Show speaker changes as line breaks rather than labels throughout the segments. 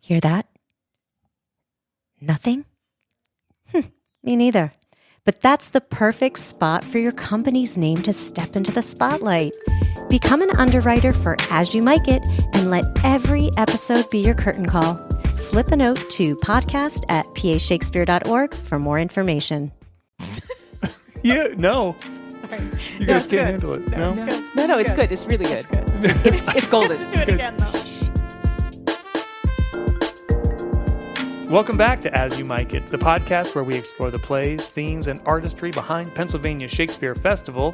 Hear that? Nothing? Me neither. But that's the perfect spot for your company's name to step into the spotlight. Become an underwriter for As You Mic It and let every episode be your curtain call. Slip a note to podcast@pashakespeare.org for more information.
Yeah, no. You guys can't handle it. No,
It's good. It's really good. It's golden.
Let's do it again, though.
Welcome back to As You Mic It, the podcast where we explore the plays, themes, and artistry behind Pennsylvania Shakespeare Festival,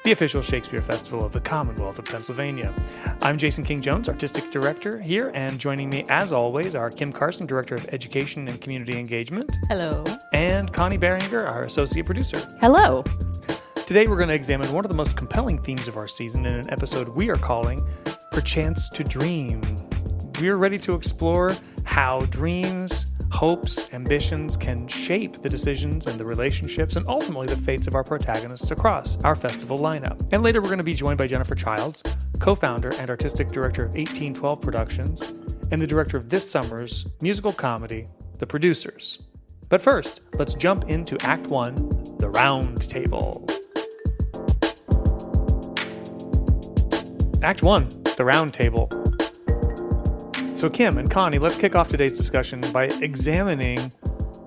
the official Shakespeare Festival of the Commonwealth of Pennsylvania. I'm Jason King-Jones, Artistic Director here, and joining me, as always, are Kim Carson, Director of Education and Community Engagement.
Hello.
And Connie Behringer, our Associate Producer.
Hello.
Today we're going to examine one of the most compelling themes of our season in an episode we are calling Perchance to Dream. We're ready to explore how dreams, hopes, ambitions can shape the decisions and the relationships and ultimately the fates of our protagonists across our festival lineup. And later we're going to be joined by Jennifer Childs, co-founder and artistic director of 1812 Productions and the director of this summer's musical comedy, The Producers. But first, let's jump into Act 1, The Round Table. Act 1, The Round Table. So Kim and Connie, let's kick off today's discussion by examining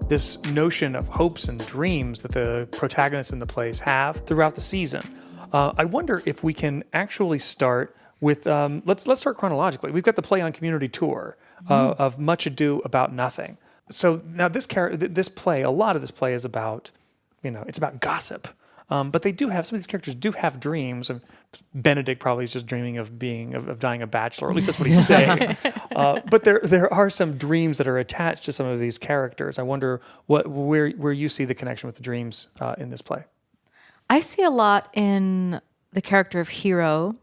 this notion of hopes and dreams that the protagonists in the plays have throughout the season. I wonder if we can actually start with, let's start chronologically. We've got the play on community tour of Much Ado About Nothing. So now this play, a lot of this play is about, it's about gossip. But they do have, some of these characters do have dreams. Benedict probably is just dreaming of dying a bachelor, or at least that's what he's saying. But there are some dreams that are attached to some of these characters. I wonder where you see the connection with the dreams in this play.
I see a lot in the character of Hero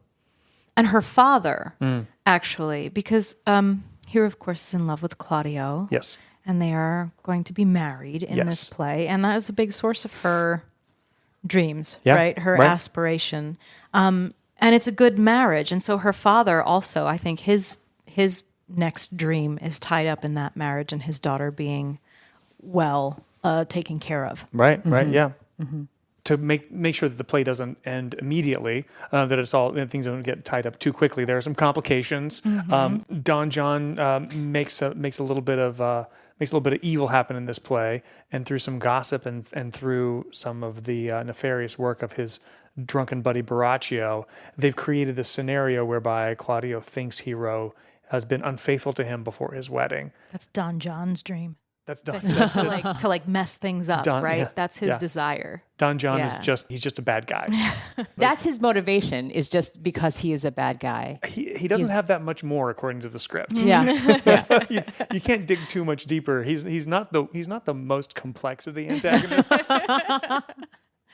and her father, actually, because Hero, of course, is in love with Claudio.
Yes.
And they are going to be married in this play. And that is a big source of her dreams, right? Her aspiration. And it's a good marriage. And so her father also, I think his next dream is tied up in that marriage and his daughter being well taken care of.
Right, yeah. Mm-hmm. To make sure that the play doesn't end immediately, that things don't get tied up too quickly. There are some complications. Mm-hmm. Don John makes a little bit of evil happen in this play, and through some gossip and through some of the nefarious work of his drunken buddy Baraccio, they've created this scenario whereby Claudio thinks Hero has been unfaithful to him before his wedding.
That's Don John's dream.
That's Don.
to mess things up, right?
Yeah,
that's his desire.
Don John is he's just a bad guy.
That's his motivation, is just because he is a bad guy.
He doesn't have that much more according to the script.
Yeah.
You can't dig too much deeper. He's not the most complex of the antagonists.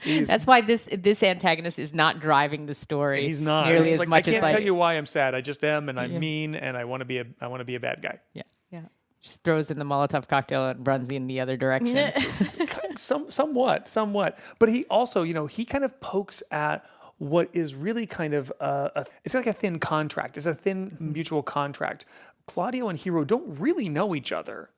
That's why this antagonist is not driving the story.
He's not
nearly as much
I can't
as
tell you why I'm sad. I just am, and I'm mean, and I want to be a bad guy.
Yeah. Just throws in the Molotov cocktail and runs in the other direction.
Somewhat. But he also, he kind of pokes at what is really kind of it's like a thin contract. It's a thin mutual contract. Claudio and Hero don't really know each other.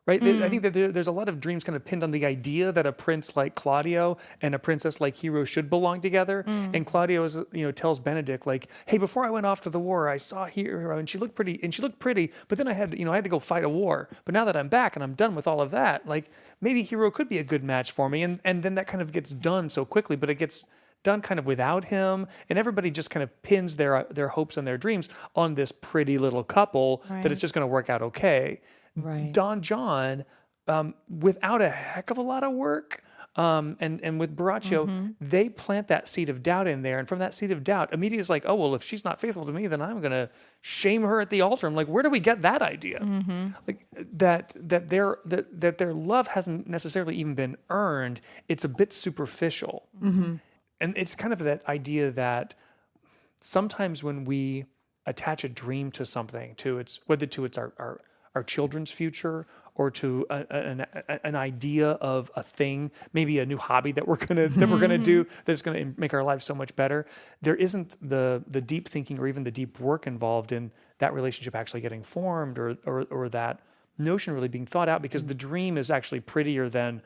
Right? I think that there's a lot of dreams kind of pinned on the idea that a prince like Claudio and a princess like Hero should belong together. And Claudio tells Benedict, like, hey, before I went off to the war, I saw Hero and she looked pretty, but then I had to go fight a war. But now that I'm back and I'm done with all of that, like, maybe Hero could be a good match for me. And then that kind of gets done so quickly, but it gets done kind of without him, and everybody just kind of pins their hopes and their dreams on this pretty little couple that it's just going to work out okay.
Right.
Don John, without a heck of a lot of work, and with Baraccio, they plant that seed of doubt in there, and from that seed of doubt, immediately it's like, oh well, if she's not faithful to me, then I'm going to shame her at the altar. I'm like, where do we get that idea? Like that their love hasn't necessarily even been earned. It's a bit superficial, and it's kind of that idea that sometimes when we attach a dream to something, whether it's our children's future or to an idea of a thing, maybe a new hobby that we're gonna do that's gonna make our lives so much better. There isn't the deep thinking or even the deep work involved in that relationship actually getting formed or that notion really being thought out, because the dream is actually prettier than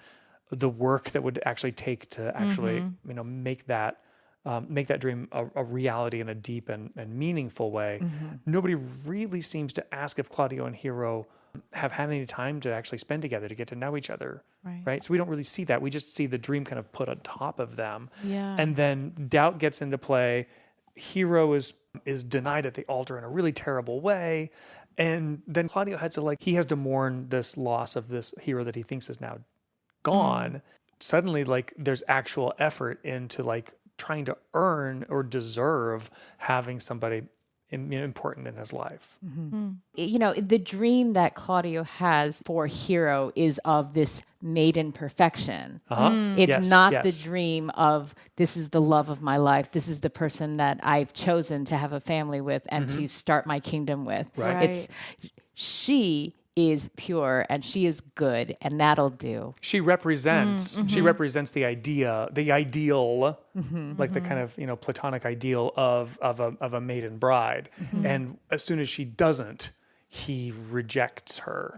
the work that would actually take to actually, make that dream a reality in a deep and meaningful way. Nobody really seems to ask if Claudio and Hero have had any time to actually spend together to get to know each other, right? So we don't really see that. We just see the dream kind of put on top of them.
Yeah.
And then doubt gets into play. Hero is denied at the altar in a really terrible way. And then Claudio he has to mourn this loss of this hero that he thinks is now gone. Suddenly, there's actual effort into trying to earn or deserve having somebody important in his life.
The dream that Claudio has for Hero is of this maiden perfection. It's not the dream of, this is the love of my life. This is the person that I've chosen to have a family with and to start my kingdom with.
Right.
It's she is pure and she is good, and that'll do.
She represents the ideal, like the kind of platonic ideal of a maiden bride. And as soon as she doesn't, he rejects her,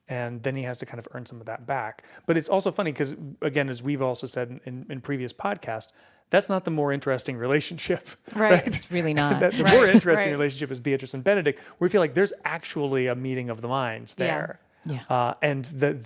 and then he has to kind of earn some of that back. But it's also funny because, again, as we've also said in previous podcasts, that's not the more interesting relationship.
Right.
It's really not.
The more interesting relationship is Beatrice and Benedict, where we feel like there's actually a meeting of the minds there.
Yeah.
And that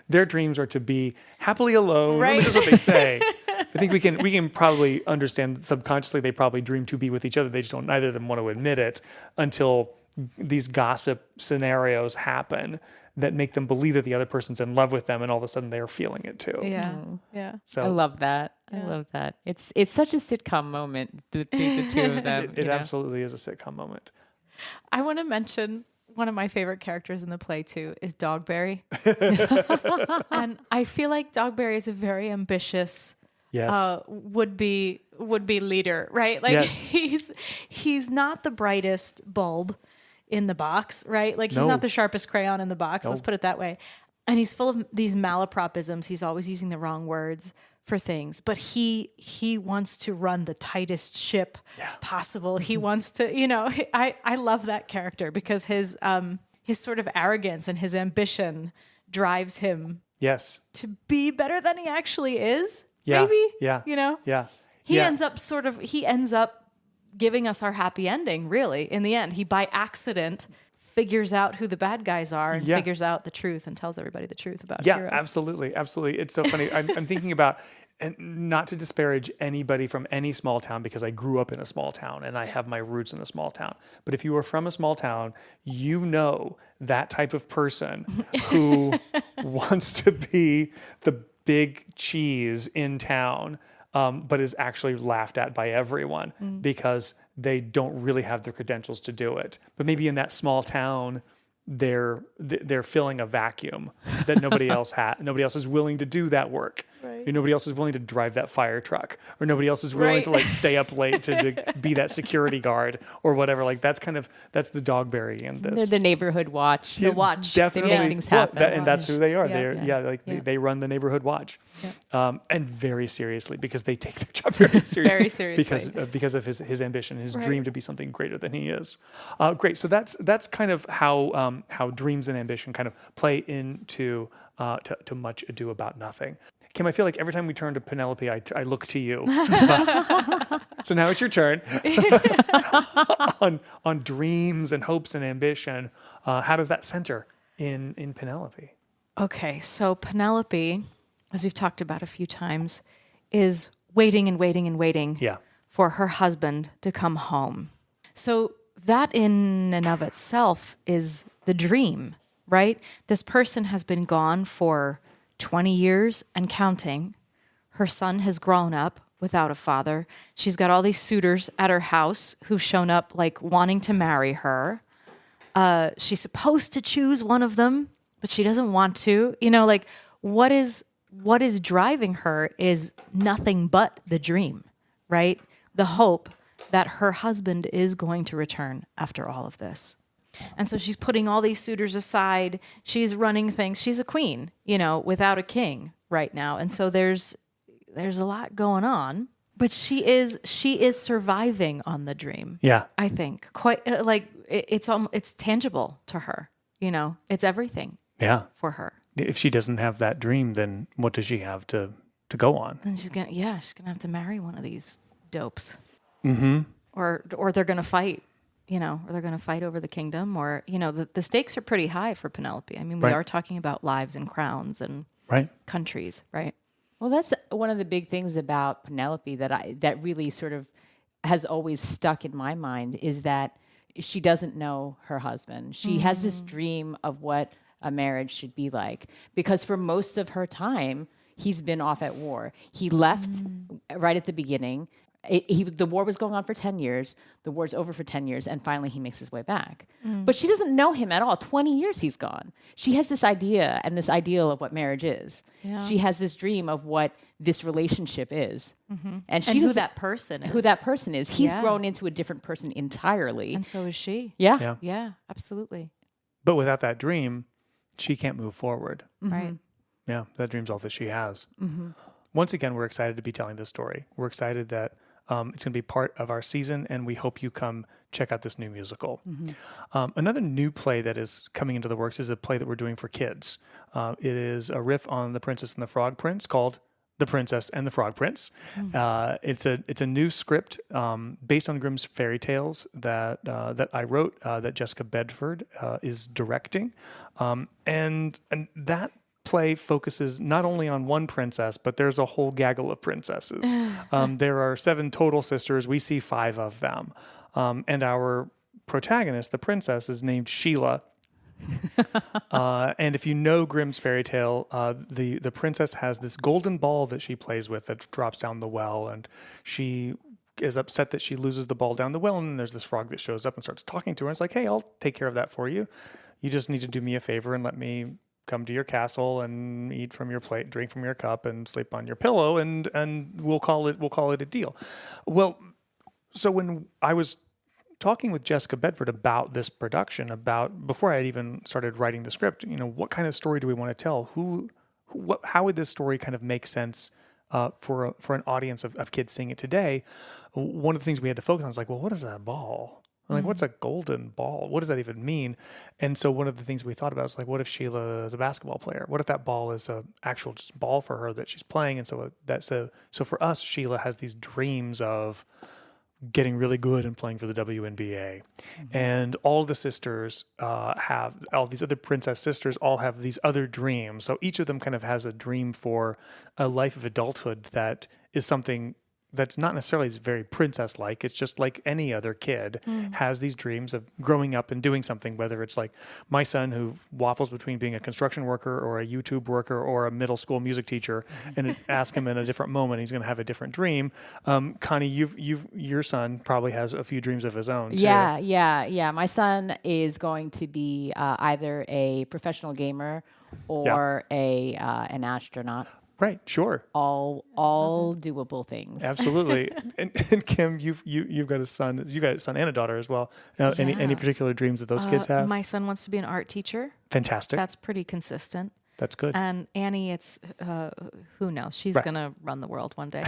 their dreams are to be happily alone.
Right.
Which is what they say. I think we can probably understand subconsciously they probably dream to be with each other. They just don't, neither of them want to admit it until these gossip scenarios happen that make them believe that the other person's in love with them, and all of a sudden they're feeling it too.
Yeah.
So
I love that. I love that. It's such a sitcom moment between the two of them.
it absolutely is a sitcom moment.
I want to mention one of my favorite characters in the play too is Dogberry. And I feel like Dogberry is a very ambitious would be leader, right? Like he's not the brightest bulb in the box, right? Like he's not the sharpest crayon in the box. Let's put it that way. And he's full of these malapropisms. He's always using the wrong words for things, but he wants to run the tightest ship possible. He wants to, I love that character because his sort of arrogance and his ambition drives him to be better than he actually is. Maybe. He ends up giving us our happy ending, really, in the end. He, by accident, figures out who the bad guys are and figures out the truth and tells everybody the truth about Hero.
Yeah, absolutely. It's so funny. I'm thinking about, and not to disparage anybody from any small town, because I grew up in a small town and I have my roots in a small town. But if you are from a small town, you know that type of person who wants to be the big cheese in town, but is actually laughed at by everyone because they don't really have the credentials to do it. But maybe in that small town, they're filling a vacuum that nobody else has. Nobody else is willing to do that work. Right. Nobody else is willing to drive that fire truck, or nobody else is willing to stay up late to be that security guard or whatever. That's the Dogberry in this.
They're the neighborhood watch. The watch.
Definitely.
They make things happen.
And that's who they are. They run the neighborhood watch. And very seriously, because they take their job very seriously.
Very seriously.
Because of his ambition, his dream to be something greater than he is. Great. So that's kind of how dreams and ambition kind of play into to Much Ado About Nothing. Kim, I feel like every time we turn to Penelope, I look to you. So now it's your turn. on dreams and hopes and ambition, how does that center in Penelope?
Okay, so Penelope, as we've talked about a few times, is waiting and waiting and waiting for her husband to come home. So that in and of itself is the dream, right? This person has been gone for 20 years and counting. Her son has grown up without a father. She's got all these suitors at her house who've shown up wanting to marry her. She's supposed to choose one of them, but she doesn't want to. What is driving her is nothing but the dream, right? The hope that her husband is going to return after all of this. And so she's putting all these suitors aside. She's running things. She's a queen, without a king right now. And so there's a lot going on, but she is surviving on the dream.
Yeah.
I think quite it's tangible to her. It's everything.
Yeah.
For her.
If she doesn't have that dream, then what does she have to go on?
And she's gonna have to marry one of these dopes.
Mm-hmm.
Or they're gonna fight. Or they're gonna fight over the kingdom. Or the stakes are pretty high for Penelope. I mean, we are talking about lives and crowns and countries, right?
Well, that's one of the big things about Penelope that really sort of has always stuck in my mind is that she doesn't know her husband. She has this dream of what a marriage should be like, because for most of her time, he's been off at war. He left right at the beginning. The war was going on for 10 years. The war's over for 10 years, and finally he makes his way back. But she doesn't know him at all. 20 years he's gone. She has this idea and this ideal of what marriage is. Yeah. She has this dream of what this relationship is.
And who that person is.
Who that person is. He's grown into a different person entirely.
And so is she.
Yeah,
absolutely.
But without that dream, she can't move forward.
Right.
Yeah, that dream's all that she has. Once again, we're excited to be telling this story. We're excited that it's going to be part of our season, and we hope you come check out this new musical. Another new play that is coming into the works is a play that we're doing for kids. It is a riff on The Princess and the Frog Prince called The Princess and the Frog Prince. It's a new script based on Grimm's fairy tales that I wrote, that Jessica Bedford is directing, and that play focuses not only on one princess, but there's a whole gaggle of princesses. There are 7 total sisters. We see 5 of them. And our protagonist, the princess, is named Sheila. And if you know Grimm's fairy tale, the princess has this golden ball that she plays with that drops down the well, and she is upset that she loses the ball down the well, and then there's this frog that shows up and starts talking to her. And it's like, hey, I'll take care of that for you. You just need to do me a favor and let me come to your castle and eat from your plate, drink from your cup, and sleep on your pillow, and we'll call it a deal. Well, so when I was talking with Jessica Bedford about this production, before I had even started writing the script, what kind of story do we want to tell? How would this story kind of make sense for an audience of kids seeing it today? One of the things we had to focus on is like, well, what is that ball? Like, what's a golden ball? What does that even mean? And so one of the things we thought about is like, what if Sheila is a basketball player? What if that ball is an actual just ball for her that she's playing? And so for us, Sheila has these dreams of getting really good and playing for the WNBA. And all the sisters all these other princess sisters all have these other dreams. So each of them kind of has a dream for a life of adulthood that is something that's not necessarily very princess-like. It's just like any other kid has these dreams of growing up and doing something, whether it's like my son who waffles between being a construction worker or a YouTube worker or a middle school music teacher, and ask him in a different moment, he's going to have a different dream. Connie, your son probably has a few dreams of his own too.
Yeah. My son is going to be either a professional gamer or an astronaut.
Right, sure.
All doable things.
Absolutely. And Kim, you've got a son. You got a son and a daughter as well. Any particular dreams that those kids have?
My son wants to be an art teacher.
Fantastic.
That's pretty consistent.
That's good.
And Annie, it's who knows? She's gonna run the world one day.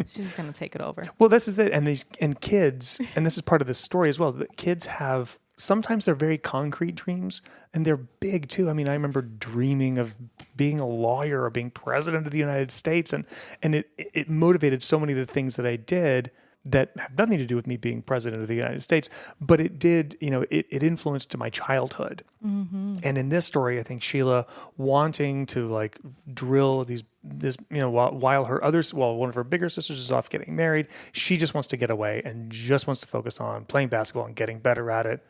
She's gonna take it over.
Well, this is it. And kids, and this is part of this story as well. That kids have. Sometimes they're very concrete dreams, and they're big too. I mean, I remember dreaming of being a lawyer or being president of the United States, and it motivated so many of the things that I did that have nothing to do with me being president of the United States, but it did, it influenced my childhood. And in this story, I think Sheila wanting to like drill while one of her bigger sisters is off getting married, she just wants to get away and just wants to focus on playing basketball and getting better at it.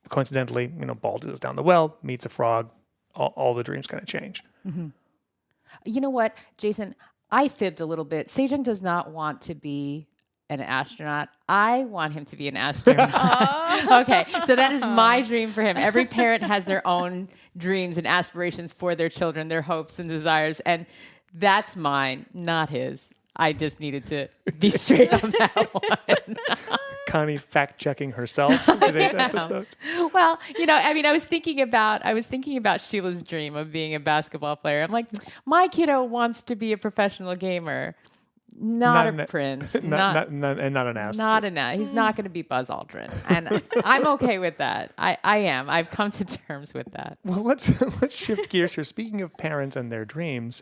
Coincidentally, ball goes down the well, meets a frog, all the dreams kind of change.
You know what, Jason? I fibbed a little bit. Sejong does not want to be an astronaut. I want him to be an astronaut. Okay, so that is my dream for him. Every parent has their own dreams and aspirations for their children, their hopes and desires, and that's mine, not his. I just needed to be straight on that one.
Connie fact-checking herself in today's episode.
Well, I was thinking about Sheila's dream of being a basketball player. I'm like, my kiddo wants to be a professional gamer. Not a prince.
And not an ass.
Not an ass. He's not going to be Buzz Aldrin. And I'm okay with that. I am. I've come to terms with that.
Well, let's shift gears here. Speaking of parents and their dreams,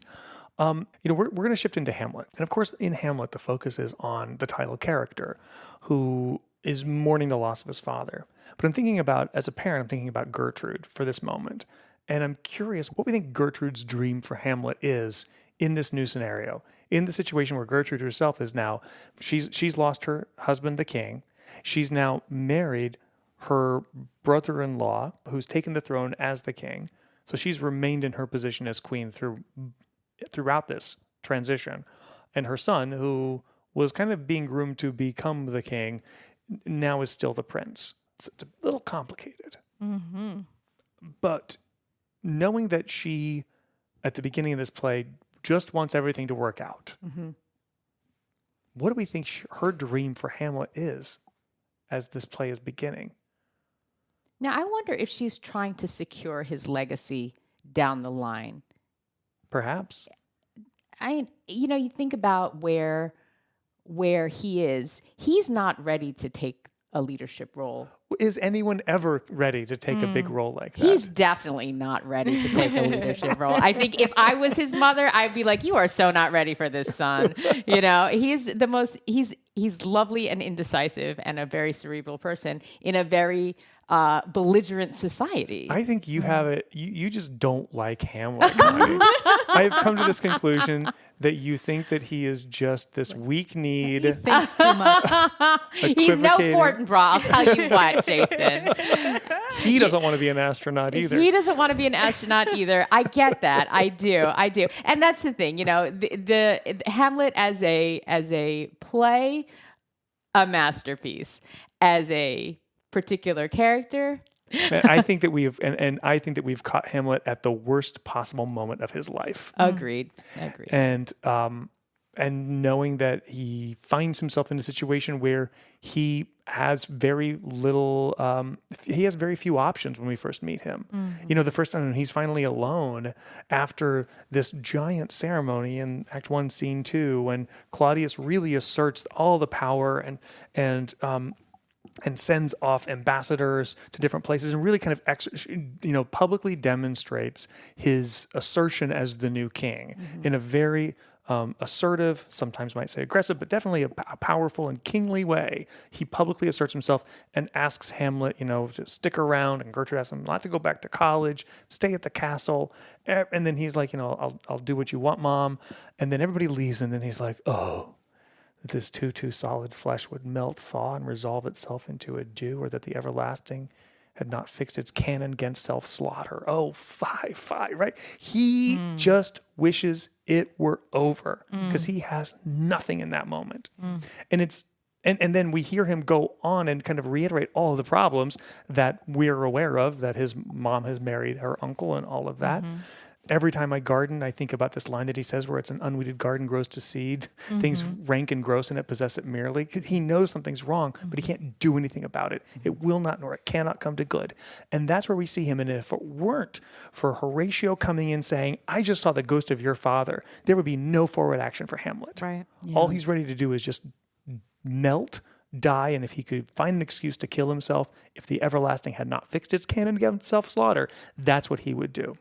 we're going to shift into Hamlet. And of course, in Hamlet, the focus is on the title character who is mourning the loss of his father. But I'm thinking about, as a parent, I'm thinking about Gertrude for this moment. And I'm curious what we think Gertrude's dream for Hamlet is in this new scenario, in the situation where Gertrude herself is now, she's lost her husband, the king. She's now married her brother-in-law, who's taken the throne as the king. So she's remained in her position as queen throughout this transition. And her son, who was kind of being groomed to become the king, now is still the prince. It's a little complicated.
Mm-hmm.
But knowing that she, at the beginning of this play, just wants everything to work out.
Mm-hmm.
What do we think her dream for Hamlet is as this play is beginning?
Now, I wonder if she's trying to secure his legacy down the line.
Perhaps.
You think about where he is. He's not ready to take a leadership role.
Is anyone ever ready to take a big role like that?
He's definitely not ready to take a leadership role. I think if I was his mother, I'd be like, you are so not ready for this, son. He's lovely and indecisive and a very cerebral person in a very belligerent society.
I think you have it. You just don't like Hamlet. I've come to this conclusion that you think that he is just this weak-kneed.
He thinks too much.
He's no Fortinbras, I'll tell you what, Jason.
He doesn't want to be an astronaut either.
He doesn't want to be an astronaut either. I get that. I do. And that's the thing, the Hamlet as a play, a masterpiece. As a particular character,
I think that we've caught Hamlet at the worst possible moment of his life.
Agreed.
And knowing that he finds himself in a situation where he has very little, he has very few options when we first meet him.
Mm-hmm.
The first time he's finally alone after this giant ceremony in Act 1, Scene 2, when Claudius really asserts all the power and sends off ambassadors to different places and really kind of, publicly demonstrates his assertion as the new king in a very assertive, sometimes might say aggressive, but definitely a powerful and kingly way. He publicly asserts himself and asks Hamlet, to stick around, and Gertrude asks him not to go back to college, stay at the castle. And then he's like, I'll do what you want, Mom. And then everybody leaves, and then he's like, oh, that this too solid flesh would melt, thaw, and resolve itself into a dew, or that the everlasting had not fixed its canon against self-slaughter. Oh, fie, right? He just wishes it were over because he has nothing in that moment. And then we hear him go on and kind of reiterate all of the problems that we're aware of, that his mom has married her uncle and all of that. Every time I garden, I think about this line that he says where it's an unweeded garden grows to seed. Things rank and gross in it possess it merely. He knows something's wrong, but he can't do anything about it. It will not, nor it cannot come to good. And that's where we see him. And if it weren't for Horatio coming in saying, I just saw the ghost of your father, there would be no forward action for Hamlet.
Right.
Yeah. All he's ready to do is just melt, die, and if he could find an excuse to kill himself, if the everlasting had not fixed its canon against self-slaughter, that's what he would do.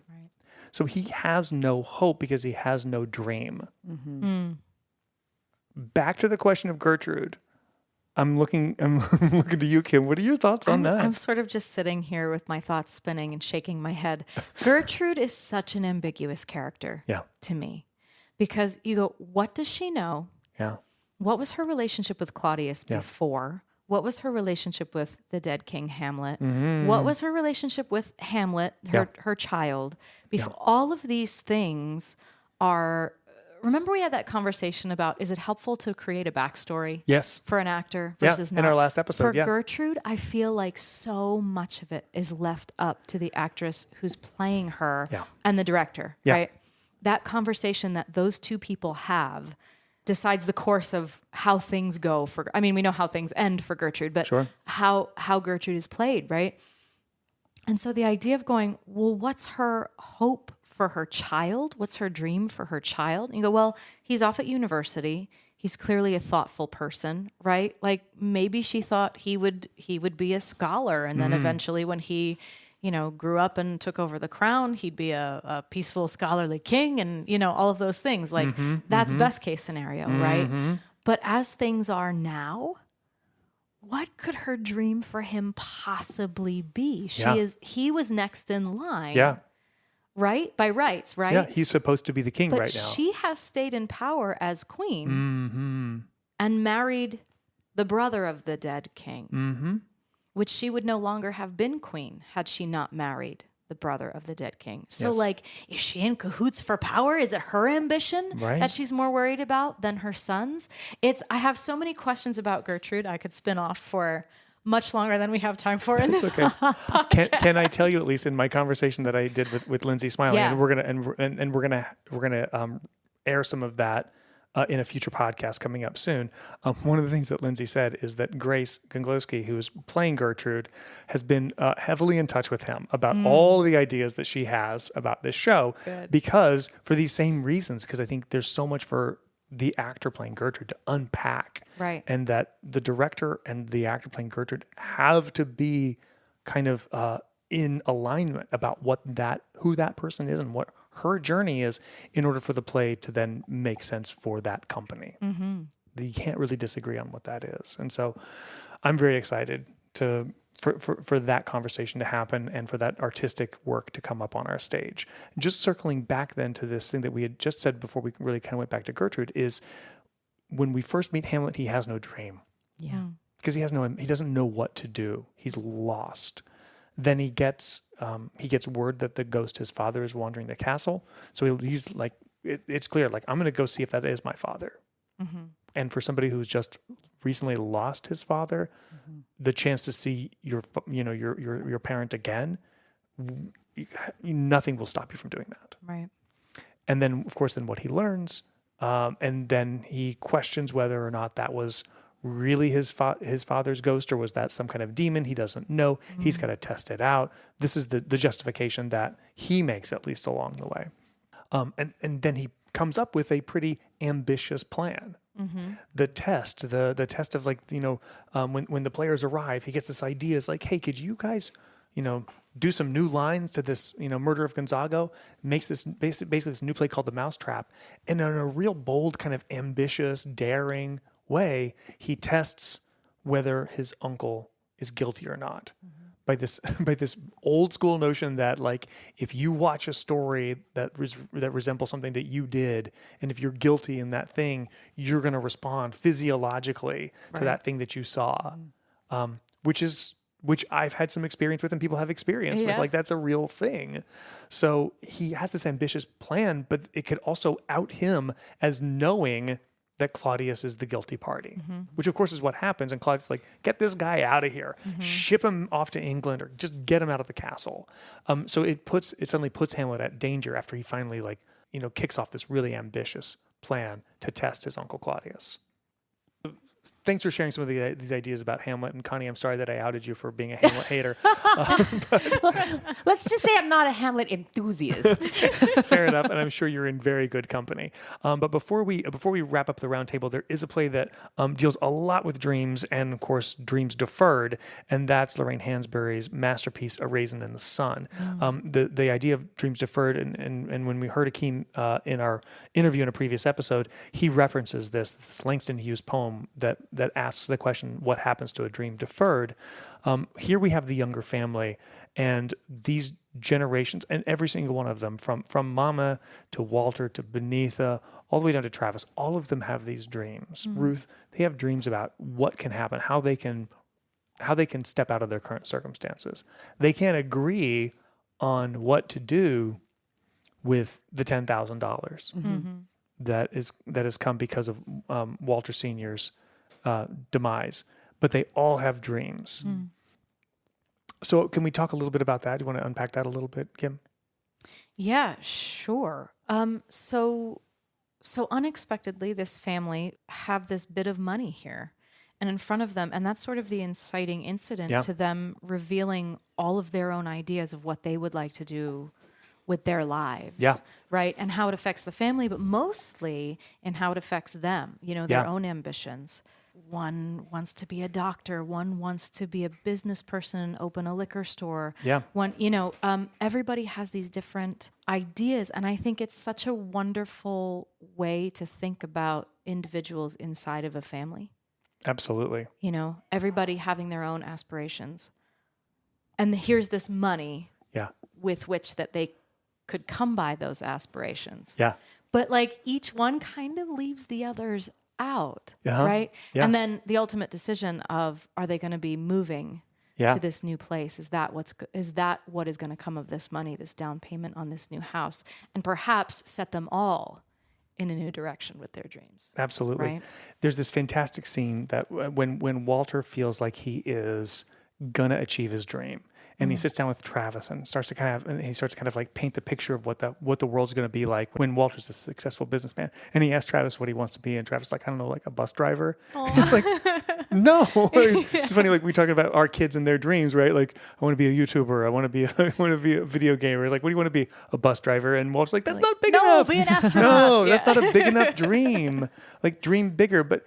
So he has no hope because he has no dream. Back to the question of Gertrude. I'm looking to you, Kim. What are your thoughts on that?
I'm sort of just sitting here with my thoughts spinning and shaking my head. Gertrude is such an ambiguous character to me. Because you go, what does she know?
Yeah.
What was her relationship with Claudius before? What was her relationship with the dead king Hamlet? What was her relationship with Hamlet, her child? Before all of these things are. Remember, we had that conversation about, is it helpful to create a backstory?
Yes.
For an actor versus not?
In our last episode.
For Gertrude, I feel like so much of it is left up to the actress who's playing her and the director, right? That conversation that those two people have decides the course of how things go we know how things end for Gertrude, but how Gertrude is played, right? And so the idea of going, well, what's her hope for her child? What's her dream for her child? And you go, well, he's off at university. He's clearly a thoughtful person, right? Like maybe she thought he would be a scholar, and then eventually when he, grew up and took over the crown, he'd be a peaceful, scholarly king, and all of those things. Like that's best case scenario, right? But as things are now, what could her dream for him possibly be? He was next in line.
Yeah.
Right? By rights, right?
Yeah, he's supposed to be the king
but
right now.
She has stayed in power as queen and married the brother of the dead king, which she would no longer have been queen had she not married the brother of the dead king. So, is she in cahoots for power? Is it her ambition that she's more worried about than her son's? I have so many questions about Gertrude. I could spin off for much longer than we have time for in this podcast.
Can I tell you, at least in my conversation that I did with Lindsay Smiley, and we're gonna air some of that in a future podcast coming up soon. One of the things that Lindsay said is that Grace Gonglowski, who is playing Gertrude, has been heavily in touch with him about all the ideas that she has about this show.
Good.
Because for these same reasons, because I think there's so much for the actor playing Gertrude to unpack.
Right.
And that the director and the actor playing Gertrude have to be kind of in alignment about who that person is and what her journey is in order for the play to then make sense for that company. You can't really disagree on what that is. And so I'm very excited for that conversation to happen and for that artistic work to come up on our stage. Just circling back then to this thing that we had just said before we really kind of went back to Gertrude is when we first meet Hamlet, he has no dream.
Yeah.
Because he doesn't know what to do. He's lost. Then he gets word that the ghost, his father, is wandering the castle. So he's like, it's clear, like, I'm going to go see if that is my father. And for somebody who's just recently lost his father, the chance to see your parent again, nothing will stop you from doing that.
Right.
And then, of course, what he learns, and then he questions whether or not that was really his father's ghost, or was that some kind of demon? He doesn't know. He's got to test it out. This is the justification that he makes, at least along the way. And then he comes up with a pretty ambitious plan. The test of when the players arrive, he gets this idea. It's like, hey, could you guys, do some new lines to this, Murder of Gonzago? Makes this basically this new play called The Mousetrap, and in a real bold, kind of ambitious, daring way, he tests whether his uncle is guilty or not. By this old school notion that, like, if you watch a story that resembles something that you did, and if you're guilty in that thing, you're going to respond physiologically to that thing that you saw, which I've had some experience with, and people have experience with. Like, that's a real thing. So he has this ambitious plan, but it could also out him as knowing that Claudius is the guilty party, which of course is what happens. And Claudius is like, get this guy out of here, ship him off to England, or just get him out of the castle. So it suddenly puts Hamlet at danger after he finally kicks off this really ambitious plan to test his uncle Claudius. Thanks for sharing some of these ideas about Hamlet. And Connie, I'm sorry that I outed you for being a Hamlet hater.
Let's just say I'm not a Hamlet enthusiast.
Fair enough, and I'm sure you're in very good company. But before we wrap up the round table, there is a play that deals a lot with dreams, and of course, dreams deferred, and that's Lorraine Hansberry's masterpiece, A Raisin in the Sun. The idea of dreams deferred, and when we heard Akeem in our interview in a previous episode, he references this Langston Hughes poem that asks the question, what happens to a dream deferred? Here we have the younger family, and these generations, and every single one of them, from Mama to Walter to Beneatha, all the way down to Travis, all of them have these dreams. Ruth, they have dreams about what can happen, how they can step out of their current circumstances. They can't agree on what to do with the $10,000 that has come because of Walter Sr.'s demise, but they all have dreams. So can we talk a little bit about that? Do you want to unpack that a little bit, Kim?
Yeah, sure. So unexpectedly, this family have this bit of money here, and in front of them, and that's sort of the inciting incident to them revealing all of their own ideas of what they would like to do with their lives.
Yeah.
Right? And how it affects the family, but mostly in how it affects them, their own ambitions. One wants to be a doctor. One wants to be a business person, open a liquor store.
Yeah.
Everybody has these different ideas. And I think it's such a wonderful way to think about individuals inside of a family.
Absolutely.
Everybody having their own aspirations. And here's this money with which that they could come by those aspirations.
Yeah.
But each one kind of leaves the others out,
Uh-huh.
right?
Yeah.
And then the ultimate decision of, are they going to be moving to this new place? Is that what is going to come of this money, this down payment on this new house, and perhaps set them all in a new direction with their dreams?
Absolutely.
Right?
There's this fantastic scene that when Walter feels like he is gonna achieve his dream, and he sits down with Travis and starts to kind of paint the picture of what the world's going to be like when Walter's a successful businessman. And he asks Travis what he wants to be, and Travis is like, I don't know, like a bus driver. It's like, no. It's funny, we talk about our kids and their dreams, right? Like, I want to be a YouTuber. I want to be a video gamer. Like, what do you want to be? A bus driver. And Walter's like, that's not big enough.
No, be an astronaut.
No, that's not a big enough dream. Like, dream bigger. But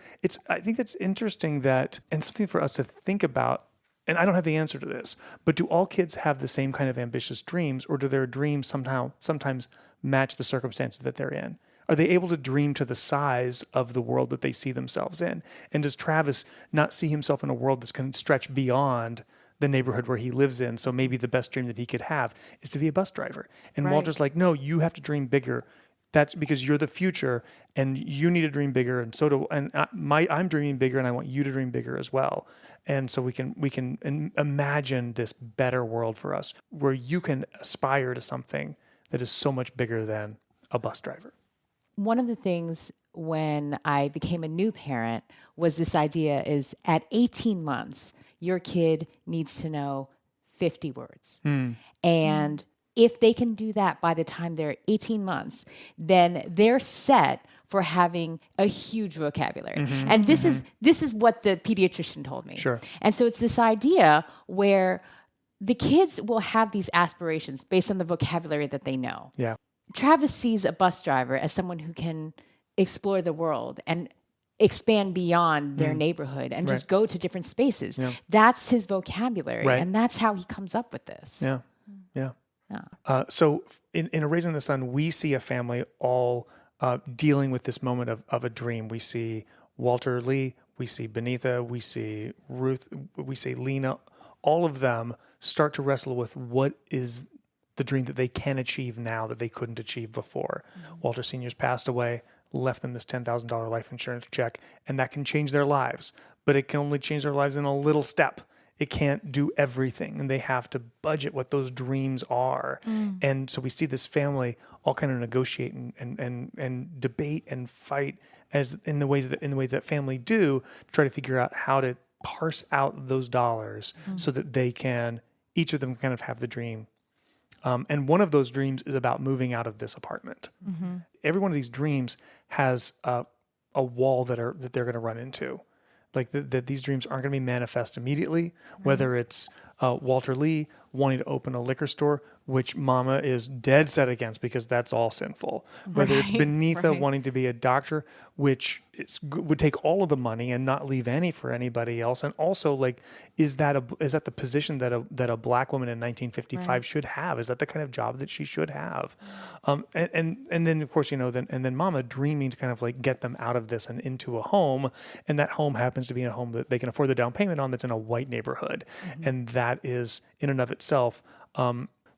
I think that's interesting and something for us to think about. And I don't have the answer to this, but do all kids have the same kind of ambitious dreams, or do their dreams sometimes match the circumstances that they're in? Are they able to dream to the size of the world that they see themselves in? And does Travis not see himself in a world that's going to stretch beyond the neighborhood where he lives in? So maybe the best dream that he could have is to be a bus driver. And
Right.
Walter's like, no, you have to dream bigger. That's because you're the future, and you need to dream bigger, and so do. And I'm dreaming bigger, and I want you to dream bigger as well. And so we can imagine this better world for us, where you can aspire to something that is so much bigger than a bus driver.
One of the things when I became a new parent was this idea: is at 18 months, your kid needs to know 50 words, and if they can do that by the time they're 18 months, then they're set for having a huge vocabulary. And this is what the pediatrician told me.
Sure.
And so it's this idea where the kids will have these aspirations based on the vocabulary that they know.
Yeah.
Travis sees a bus driver as someone who can explore the world and expand beyond their neighborhood and just go to different spaces.
Yeah.
That's his vocabulary.
Right.
And that's how he comes up with this.
Yeah. Yeah. So in A Raising the Sun, we see a family all dealing with this moment of a dream. We see Walter Lee, we see Benitha, we see Ruth, we see Lena. All of them start to wrestle with what is the dream that they can achieve now that they couldn't achieve before. Walter Sr.'s passed away, left them this $10,000 life insurance check, and that can change their lives. But it can only change their lives in a little step. It can't do everything, and they have to budget what those dreams are. And so we see this family all kind of negotiate and debate and fight as in the ways that family do to try to figure out how to parse out those dollars so that they can, each of them kind of have the dream. And one of those dreams is about moving out of this apartment. Every one of these dreams has a wall that they're going to run into. Like that these dreams aren't going to be manifest immediately, whether it's Walter Lee wanting to open a liquor store, which Mama is dead set against because that's all sinful. Whether it's Benitha wanting to be a doctor, which would take all of the money and not leave any for anybody else. And also, like, is that the position that a black woman in 1955 should have? Is that the kind of job that she should have? And then of course, then Mama dreaming to kind of like get them out of this and into a home, and that home happens to be a home that they can afford the down payment on, that's in a white neighborhood, and that is in and of itself.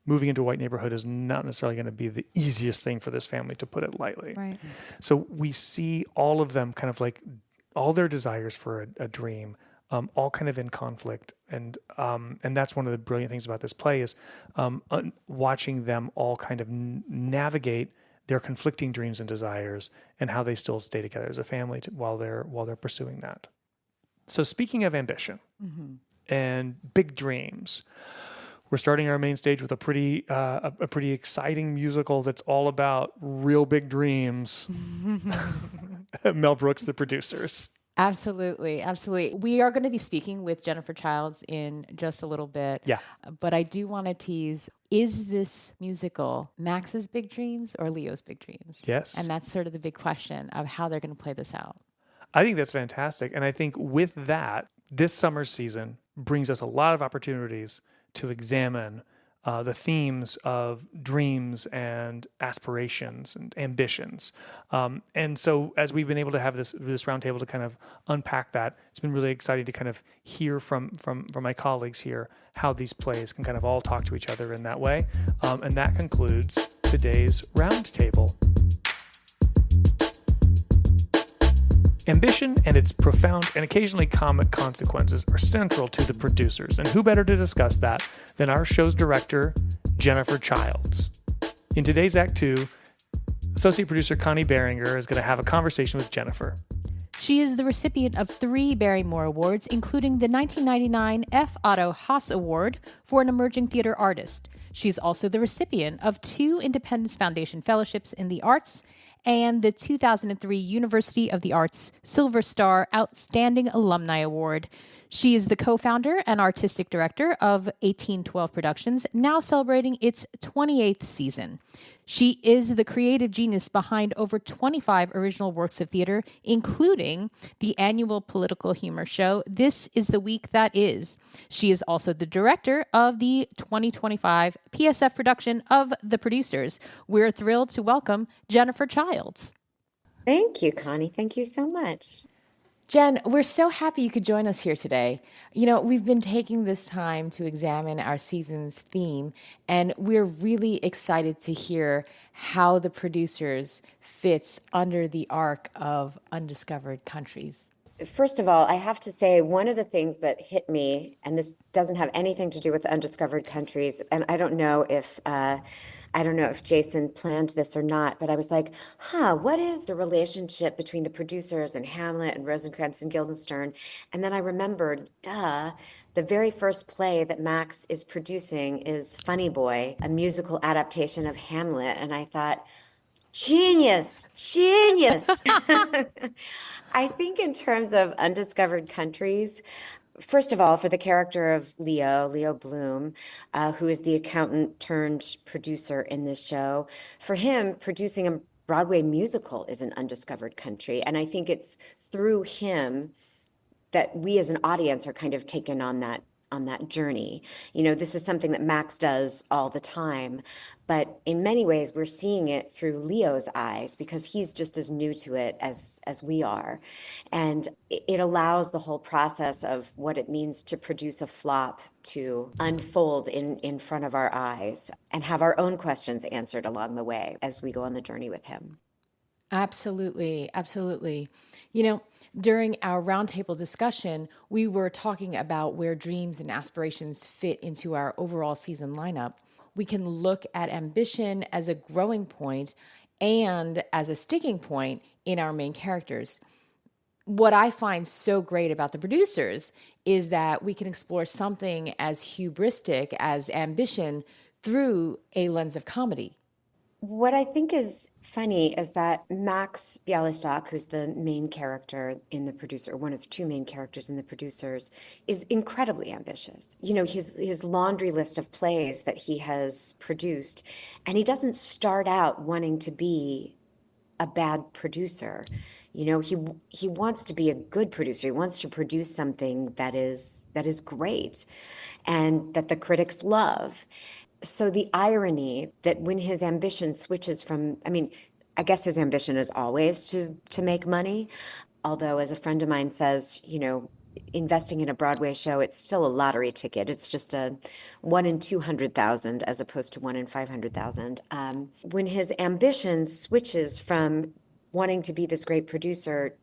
Moving into a white neighborhood is not necessarily going to be the easiest thing for this family, to put it lightly.
Right.
So we see all of them kind of like all their desires for a dream, all kind of in conflict. And that's one of the brilliant things about this play is watching them all kind of navigate their conflicting dreams and desires and how they still stay together as a family while they're pursuing that. So speaking of ambition and big dreams, we're starting our main stage with a pretty exciting musical that's all about real big dreams. Mel Brooks, The Producers.
Absolutely, absolutely. We are going to be speaking with Jennifer Childs in just a little bit.
Yeah.
But I do want to tease, is this musical Max's big dreams or Leo's big dreams?
Yes.
And that's sort of the big question of how they're going to play this out.
I think that's fantastic. And I think with that, this summer season brings us a lot of opportunities to examine the themes of dreams and aspirations and ambitions. And so as we've been able to have this roundtable to kind of unpack that, it's been really exciting to kind of hear from my colleagues here how these plays can kind of all talk to each other in that way. And that concludes today's roundtable. Ambition and its profound and occasionally comic consequences are central to the producers, and who better to discuss that than our show's director, Jennifer Childs. In today's Act 2, associate producer Connie Behringer is going to have a conversation with Jennifer.
She is the recipient of 3 Barrymore Awards, including the 1999 F. Otto Haas Award for an Emerging Theater Artist. She is also the recipient of 2 Independence Foundation Fellowships in the Arts and the 2003 University of the Arts Silver Star Outstanding Alumni Award. She is the co-founder and artistic director of 1812 Productions, now celebrating its 28th season. She is the creative genius behind over 25 original works of theater, including the annual political humor show, This Is the Week That Is. She is also the director of the 2025 PSF production of The Producers. We're thrilled to welcome Jennifer Childs.
Thank you, Connie. Thank you so much.
Jen, we're so happy you could join us here today. You know, we've been taking this time to examine our season's theme, and we're really excited to hear how The Producers fits under the arc of Undiscovered Countries.
First of all, I have to say one of the things that hit me, and this doesn't have anything to do with Undiscovered Countries, and I don't know if Jason planned this or not, but I was like, what is the relationship between the producers and Hamlet and Rosencrantz and Guildenstern? And then I remembered, the very first play that Max is producing is Funny Boy, a musical adaptation of Hamlet. And I thought, genius. I think in terms of Undiscovered Countries, first of all, for the character of Leo Bloom, who is the accountant turned producer in this show, for him, producing a Broadway musical is an undiscovered country. And I think it's through him that we as an audience are kind of taken on that journey. You know, this is something that Max does all the time, but in many ways we're seeing it through Leo's eyes because he's just as new to it as we are. And it allows the whole process of what it means to produce a flop to unfold in front of our eyes and have our own questions answered along the way as we go on the journey with him.
Absolutely. You know, during our roundtable discussion, we were talking about where dreams and aspirations fit into our overall season lineup. We can look at ambition as a growing point and as a sticking point in our main characters. What I find so great about The Producers is that we can explore something as hubristic as ambition through a lens of comedy.
What I think is funny is that Max Bialystock, who's the main character in The Producer, one of the 2 main characters in The Producers, is incredibly ambitious. You know, his laundry list of plays that he has produced, and he doesn't start out wanting to be a bad producer. You know, he wants to be a good producer. He wants to produce something that is great and that the critics love. So the irony that when his ambition switches from, I guess his ambition is always to make money. Although, as a friend of mine says, you know, investing in a Broadway show, it's still a lottery ticket. It's just a 1 in 200,000 as opposed to 1 in 500,000. When his ambition switches from wanting to be this great producer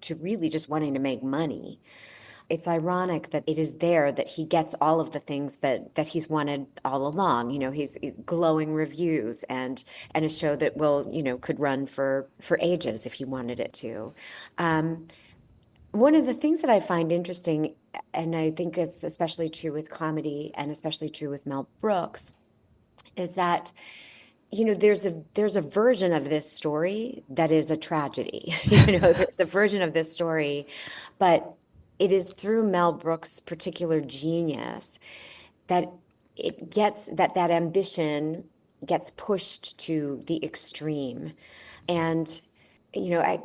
to really just wanting to make money, it's ironic that it is there that he gets all of the things that he's wanted all along. You know, he's glowing reviews and a show that could run for ages if he wanted it to. One of the things that I find interesting, and I think it's especially true with comedy and especially true with Mel Brooks, is that there's a version of this story that is a tragedy. There's a version of this story, but it is through Mel Brooks' particular genius that that ambition gets pushed to the extreme. And,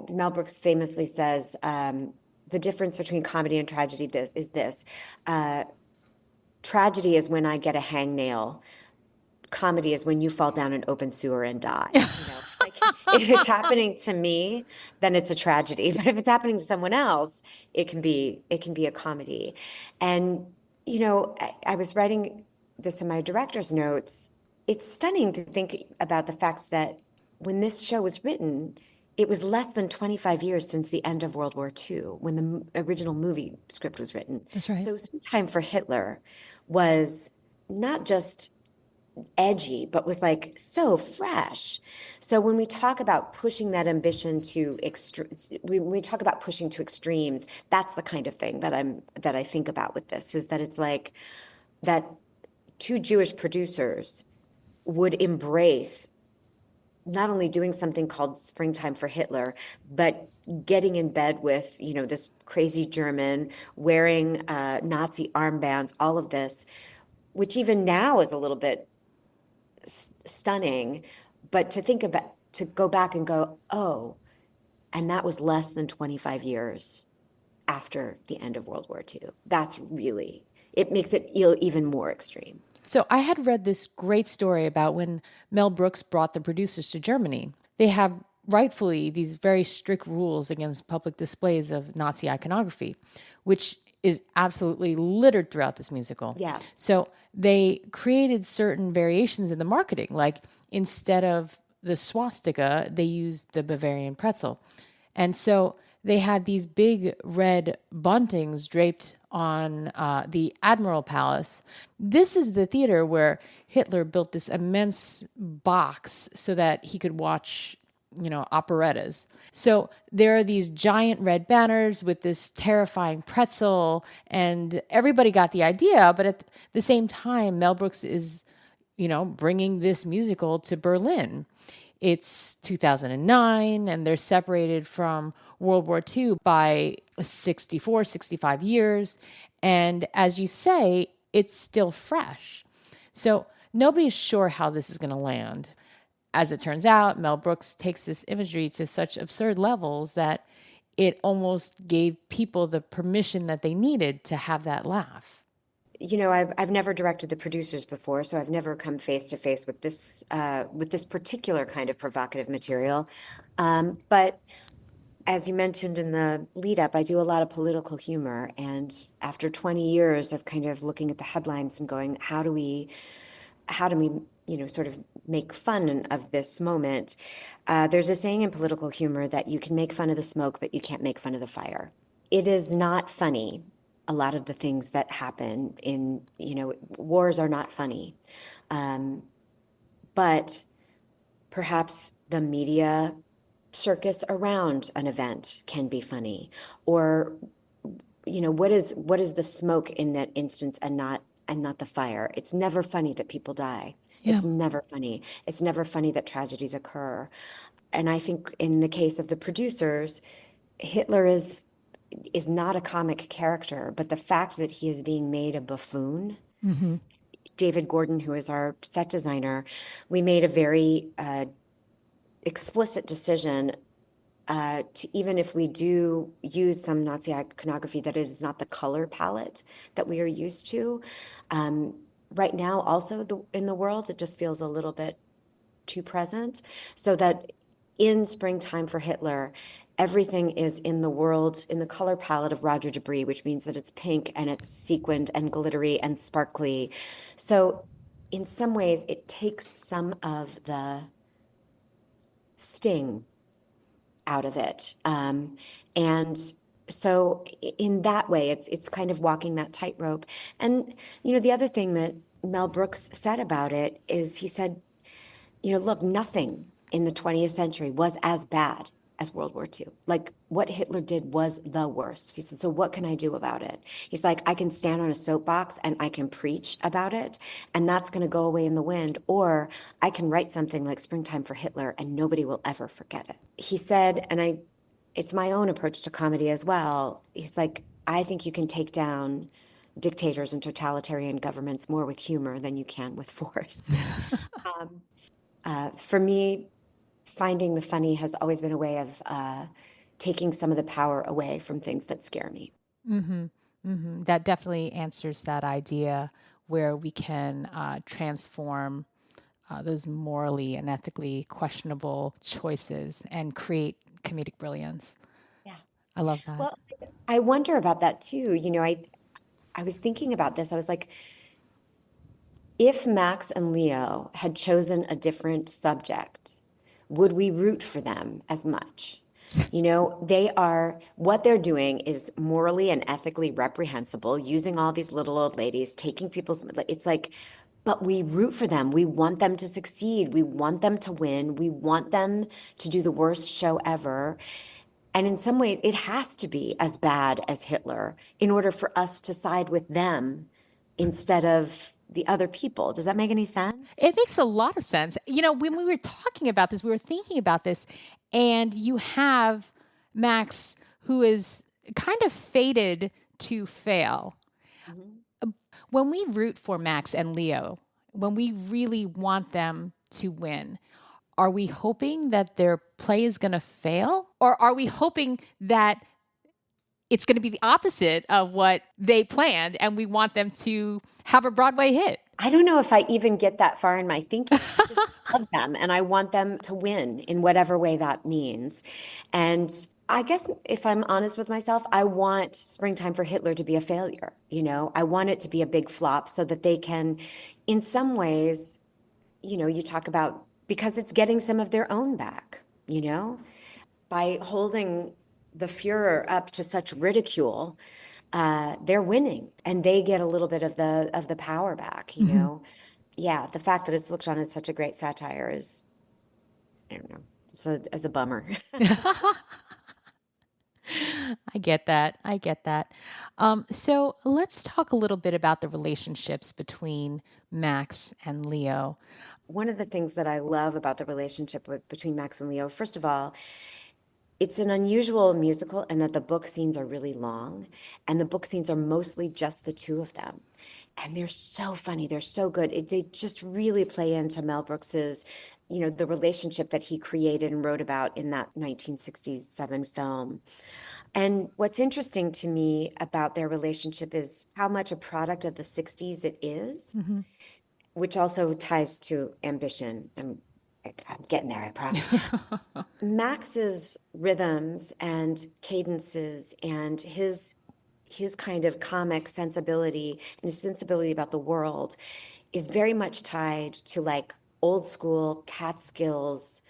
Mel Brooks famously says, the difference between comedy and tragedy is this. Tragedy is when I get a hangnail. Comedy is when you fall down an open sewer and die. Like, if it's happening to me, then it's a tragedy. But if it's happening to someone else, it can be a comedy. And, I was writing this in my director's notes. It's stunning to think about the fact that when this show was written, it was less than 25 years since the end of World War II, when the original movie script was written.
That's right.
So Time for Hitler was not just edgy, but was like so fresh. So when we talk about pushing that ambition to when we talk about pushing to extremes, that's the kind of thing that I think about with this, is that it's like that two Jewish producers would embrace not only doing something called Springtime for Hitler, but getting in bed with, this crazy German, wearing Nazi armbands, all of this, which even now is a little bit stunning. But to go back and go, oh, and that was less than 25 years after the end of World War II. It makes it even more extreme.
So I had read this great story about when Mel Brooks brought the producers to Germany. They have rightfully these very strict rules against public displays of Nazi iconography, which is absolutely littered throughout this musical.
Yeah.
So they created certain variations in the marketing, like instead of the swastika, they used the Bavarian pretzel. And so they had these big red buntings draped on the Admiral Palace. This is the theater where Hitler built this immense box so that he could watch, operettas. So there are these giant red banners with this terrifying pretzel, and everybody got the idea. But at the same time, Mel Brooks is, bringing this musical to Berlin. It's 2009, and they're separated from World War II by 64, 65 years. And as you say, it's still fresh. So nobody's sure how this is going to land. As it turns out, Mel Brooks takes this imagery to such absurd levels that it almost gave people the permission that they needed to have that laugh.
I've never directed the producers before, so I've never come face to face with this particular kind of provocative material. But as you mentioned in the lead up, I do a lot of political humor, and after 20 years of kind of looking at the headlines and going, how do we sort of make fun of this moment? There's a saying in political humor that you can make fun of the smoke, but you can't make fun of the fire. It is not funny. A lot of the things that happen in, wars are not funny. But perhaps the media circus around an event can be funny. Or, what is the smoke in that instance and not the fire? It's never funny that people die. Yeah. It's never funny. It's never funny that tragedies occur. And I think in the case of the producers, Hitler is not a comic character, but the fact that he is being made a buffoon. Mm-hmm. David Gordon, who is our set designer, we made a very explicit decision to, even if we do use some Nazi iconography, that it is not the color palette that we are used to. Right now, also in the world, it just feels a little bit too present. So that in Springtime for Hitler, everything is in the world, in the color palette of Roger Debris, which means that it's pink and it's sequined and glittery and sparkly. So in some ways, it takes some of the sting out of it. And so in that way, it's kind of walking that tightrope. And, the other thing that Mel Brooks said about it is he said, look, nothing in the 20th century was as bad as World War II. Like, what Hitler did was the worst. He said, so what can I do about it? He's like, I can stand on a soapbox and I can preach about it, and that's going to go away in the wind. Or I can write something like Springtime for Hitler and nobody will ever forget it. He said, and it's my own approach to comedy as well. He's like, I think you can take down dictators and totalitarian governments more with humor than you can with force. For me, finding the funny has always been a way of taking some of the power away from things that scare me.
That definitely answers that idea where we can transform those morally and ethically questionable choices and create comedic brilliance.
Yeah.
I love that.
Well, I wonder about that too. I was thinking about this. I was like, if Max and Leo had chosen a different subject, would we root for them as much? What they're doing is morally and ethically reprehensible, using all these little old ladies, taking it's like, but we root for them. We want them to succeed. We want them to win. We want them to do the worst show ever. And in some ways, it has to be as bad as Hitler in order for us to side with them instead of the other people. Does that make any sense?
It makes a lot of sense. When we were talking about this, we were thinking about this, and you have Max, who is kind of fated to fail. Mm-hmm. When we root for Max and Leo, when we really want them to win, are we hoping that their play is going to fail? Or are we hoping that it's going to be the opposite of what they planned and we want them to have a Broadway hit?
I don't know if I even get that far in my thinking. I just love them and I want them to win in whatever way that means. And I guess if I'm honest with myself, I want Springtime for Hitler to be a failure. I want it to be a big flop so that they can, in some ways, you talk about, because it's getting some of their own back, by holding the Fuhrer up to such ridicule, they're winning and they get a little bit of the power back, Yeah, the fact that it's looked on as such a great satire is, I don't know, it's a bummer.
I get that. So let's talk a little bit about the relationships between Max and Leo.
One of the things that I love about the relationship between Max and Leo, first of all, it's an unusual musical in that the book scenes are really long, and the book scenes are mostly just the two of them. And they're so funny. They're so good. They just really play into Mel Brooks's, the relationship that he created and wrote about in that 1967 film. And what's interesting to me about their relationship is how much a product of the 60s it is, mm-hmm. which also ties to ambition. I'm getting there, I promise. Max's rhythms and cadences and his kind of comic sensibility and his sensibility about the world is very much tied to like old school Catskills,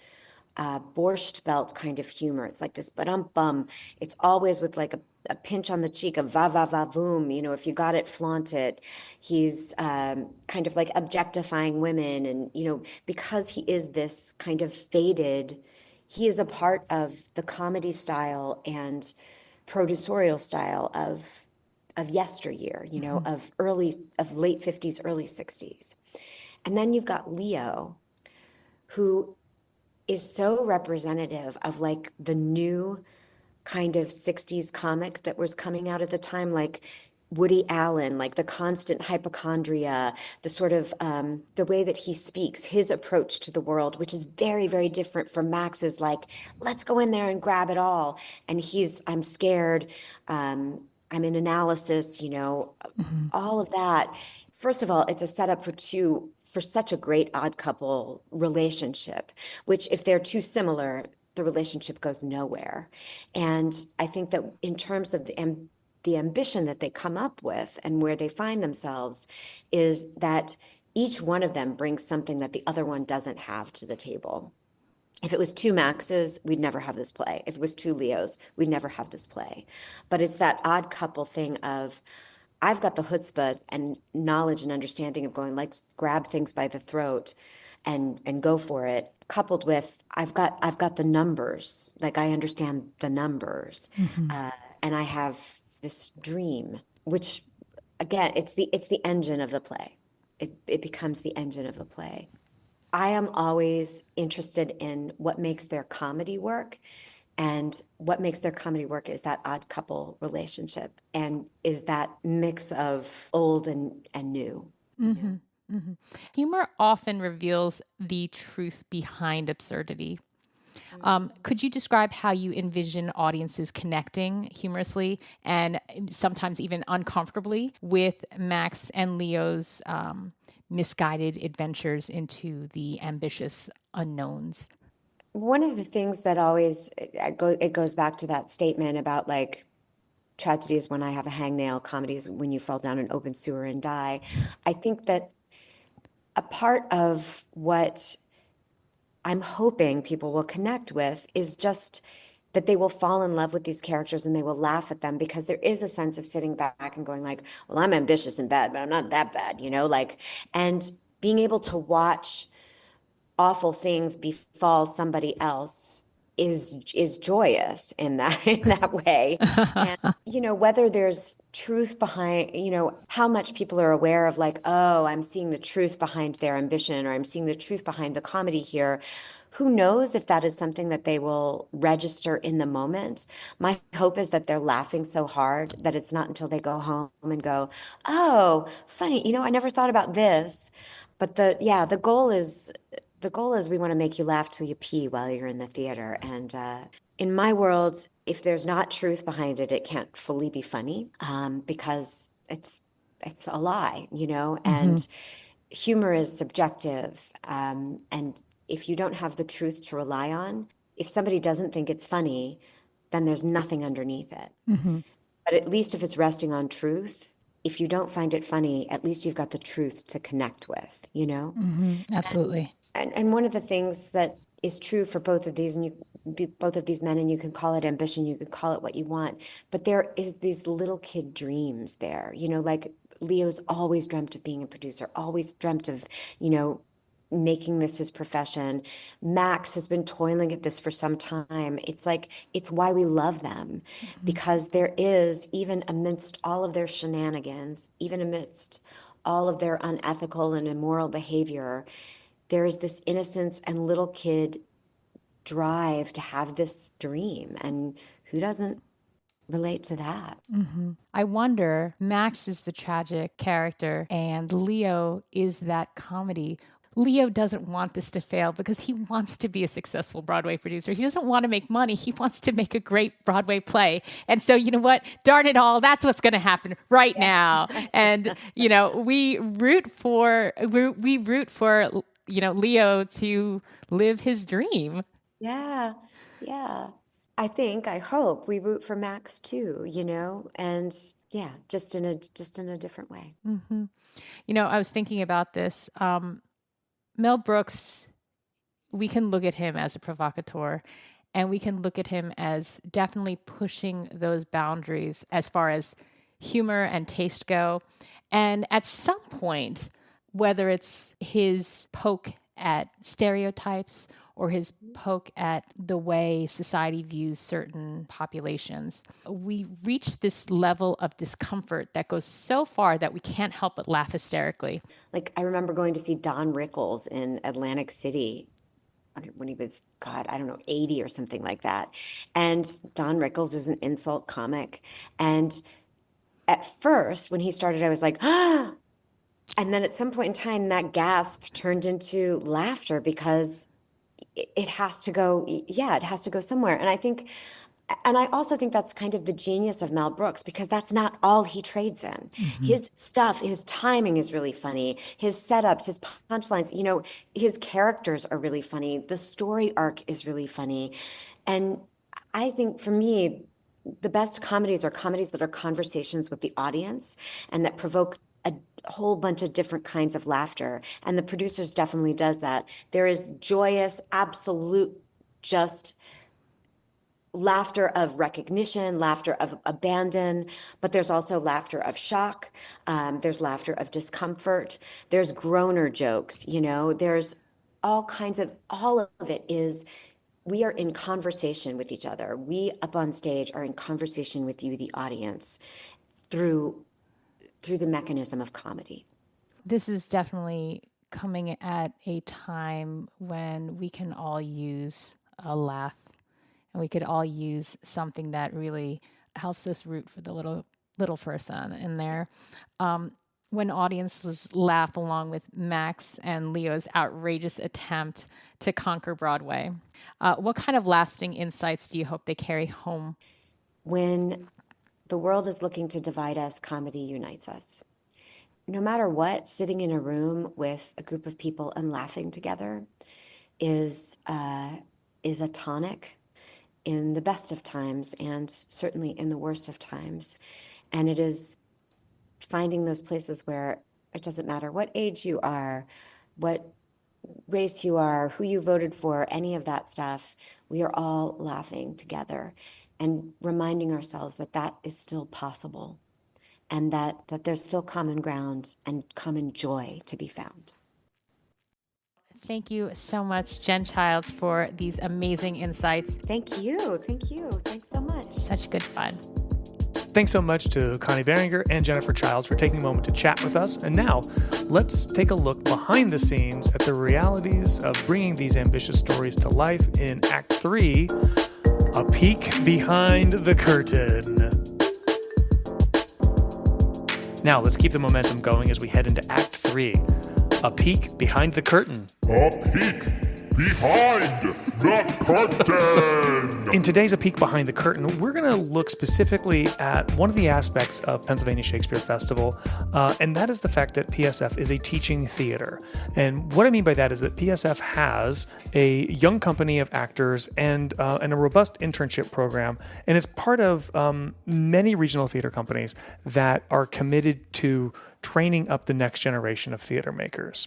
Borscht Belt kind of humor. It's like this bum. It's always with like a pinch on the cheek of va va va voom. If you got it, flaunt it. He's kind of like objectifying women, and because he is this kind of faded, he is a part of the comedy style and producerial style of yesteryear. Mm-hmm. of late 50s, early 60s, and then you've got Leo, who is so representative of like the new kind of 60s comic that was coming out at the time, like Woody Allen, like the constant hypochondria, the sort of the way that he speaks, his approach to the world, which is very, very different from Max's, like, let's go in there and grab it all. And I'm scared. I'm in analysis, mm-hmm. all of that. First of all, it's a setup for such a great odd couple relationship, which if they're too similar, the relationship goes nowhere. And I think that in terms of the ambition that they come up with and where they find themselves is that each one of them brings something that the other one doesn't have to the table. If it was two Maxes, we'd never have this play. If it was two Leos, we'd never have this play. But it's that odd couple thing of, I've got the chutzpah and knowledge and understanding of going, like, grab things by the throat. and go for it, coupled with I've got the numbers, like I understand the numbers, and I have this dream, which again, it's the engine of the play. It becomes the engine of the play. I am always interested in what makes their comedy work. And what makes their comedy work is that odd couple relationship and is that mix of old and new.
Mm-hmm. Mm-hmm. Humor often reveals the truth behind absurdity. Could you describe how you envision audiences connecting humorously and sometimes even uncomfortably with Max and Leo's misguided adventures into the ambitious unknowns?
One of the things that always it goes back to that statement about like tragedy is when I have a hangnail, comedy is when you fall down an open sewer and die. I think that a part of what I'm hoping people will connect with is just that they will fall in love with these characters and they will laugh at them because there is a sense of sitting back and going like, well, I'm ambitious and bad, but I'm not that bad, like, and being able to watch awful things befall somebody else is joyous in that way. And whether there's truth behind, how much people are aware of like, oh, I'm seeing the truth behind their ambition, or I'm seeing the truth behind the comedy here. Who knows if that is something that they will register in the moment? My hope is that they're laughing so hard that it's not until they go home and go, oh, funny, I never thought about this. But the goal is we want to make you laugh till you pee while you're in the theater. And in my world, if there's not truth behind it, it can't fully be funny because it's a lie, and humor is subjective. And if you don't have the truth to rely on, if somebody doesn't think it's funny, then there's nothing underneath it. But at least if it's resting on truth, if you don't find it funny, at least you've got the truth to connect with,
Absolutely.
And one of the things that is true for both of these, both of these men, and you can call it ambition, you can call it what you want, but there is these little kid dreams there, like Leo's always dreamt of being a producer, always dreamt of, making this his profession. Max has been toiling at this for some time. It's like, it's why we love them, because there is, even amidst all of their shenanigans, even amidst all of their unethical and immoral behavior, there is this innocence and little kid drive to have this dream. And who doesn't relate to that?
I wonder, Max is the tragic character and Leo is that comedy. Leo doesn't want this to fail because he wants to be a successful Broadway producer. He doesn't want to make money. He wants to make a great Broadway play. And so, you know what? Darn it all. That's what's going to happen right now. And, we root for Leo to live his dream.
Yeah. Yeah. I hope we root for Max too, and yeah, just in a different way.
I was thinking about this. Mel Brooks, we can look at him as a provocateur, and we can look at him as definitely pushing those boundaries as far as humor and taste go. And at some point, whether it's his poke at stereotypes or his poke at the way society views certain populations, we reach this level of discomfort that goes so far that we can't help but laugh hysterically.
Like, I remember going to see Don Rickles in Atlantic City when he was, God, I don't know, 80 or something like that. And Don Rickles is an insult comic. And at first, when he started, I was like, ah! And then at some point in time, that gasp turned into laughter because it has to go, it has to go somewhere. And I also think that's kind of the genius of Mel Brooks, because that's not all he trades in. His stuff, his timing is really funny. His setups, his punchlines, his characters are really funny. The story arc is really funny. And I think for me, the best comedies are comedies that are conversations with the audience and that provoke a whole bunch of different kinds of laughter. And the producers definitely does that. There is joyous, absolute, just laughter of recognition, laughter of abandon, but there's also laughter of shock. There's laughter of discomfort. There's groaner jokes, there's all of it is, we are in conversation with each other. We up on stage are in conversation with you, the audience, through the mechanism of comedy.
This is definitely coming at a time when we can all use a laugh, and we could all use something that really helps us root for the little person in there. When audiences laugh along with Max and Leo's outrageous attempt to conquer Broadway, what kind of lasting insights do you hope they carry home?
When the world is looking to divide us, comedy unites us. No matter what, sitting in a room with a group of people and laughing together is a tonic in the best of times and certainly in the worst of times. And it is finding those places where it doesn't matter what age you are, what race you are, who you voted for, any of that stuff, we are all laughing together and reminding ourselves that that is still possible and that there's still common ground and common joy to be found.
Thank you so much, Jen Childs, for these amazing insights.
Thank you. Thanks so much.
Such good fun.
Thanks so much to Connie Behringer and Jennifer Childs for taking a moment to chat with us. And now, let's take a look behind the scenes at the realities of bringing these ambitious stories to life in Act 3, A Peek Behind the Curtain. Now, let's keep the momentum going as we head into Act 3, A Peek Behind the Curtain.
A peek behind the curtain.
In today's A Peek Behind the Curtain, we're going to look specifically at one of the aspects of Pennsylvania Shakespeare Festival, and that is the fact that PSF is a teaching theater. And what I mean by that is that PSF has a young company of actors and a robust internship program, and it's part of many regional theater companies that are committed to training up the next generation of theater makers.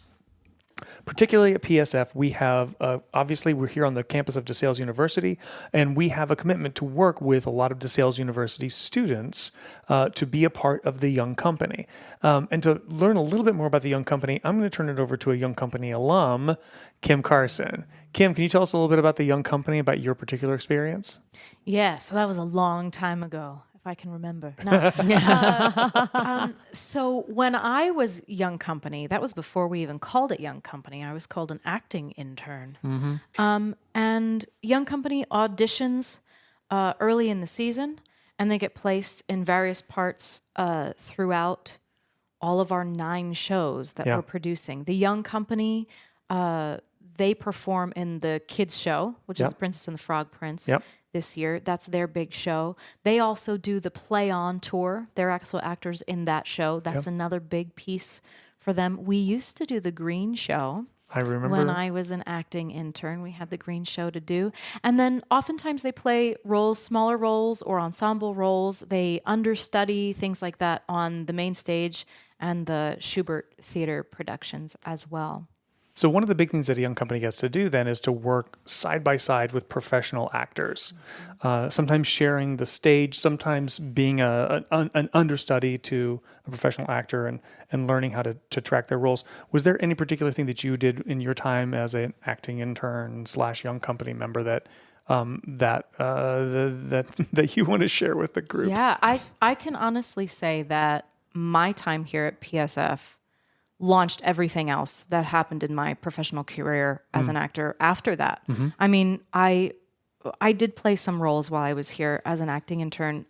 Particularly at PSF, we have, obviously, we're here on the campus of DeSales University, and we have a commitment to work with a lot of DeSales University students to be a part of the Young Company. And to learn a little bit more about the Young Company, I'm going to turn it over to a Young Company alum, Kim Carson. Kim, can you tell us a little bit about the Young Company, about your particular experience?
Yeah, so that was a long time ago, if I can remember. So when I was Young Company, that was before we even called it Young Company. I was called an acting intern. Mm-hmm. And Young Company auditions early in the season, and they get placed in various parts throughout all of our 9 shows that we're producing. The Young Company, they perform in the kids' show, which is The Princess and the Frog Prince. This year. That's their big show. They also do the Play On tour. They're actual actors in that show. That's another big piece for them. We used to do the Green Show.
I remember.
When I was an acting intern, we had the Green Show to do. And then oftentimes they play roles, smaller roles or ensemble roles. They understudy, things like that on the main stage and the Schubert Theater productions as well.
So one of the big things that a Young Company gets to do then is to work side by side with professional actors, sometimes sharing the stage, sometimes being an understudy to a professional actor and learning how to track their roles. Was there any particular thing that you did in your time as an acting intern / Young Company member that you want to share with the group?
Yeah, I can honestly say that my time here at PSF launched everything else that happened in my professional career as an actor after that. Mm-hmm. I mean, I did play some roles while I was here as an acting intern.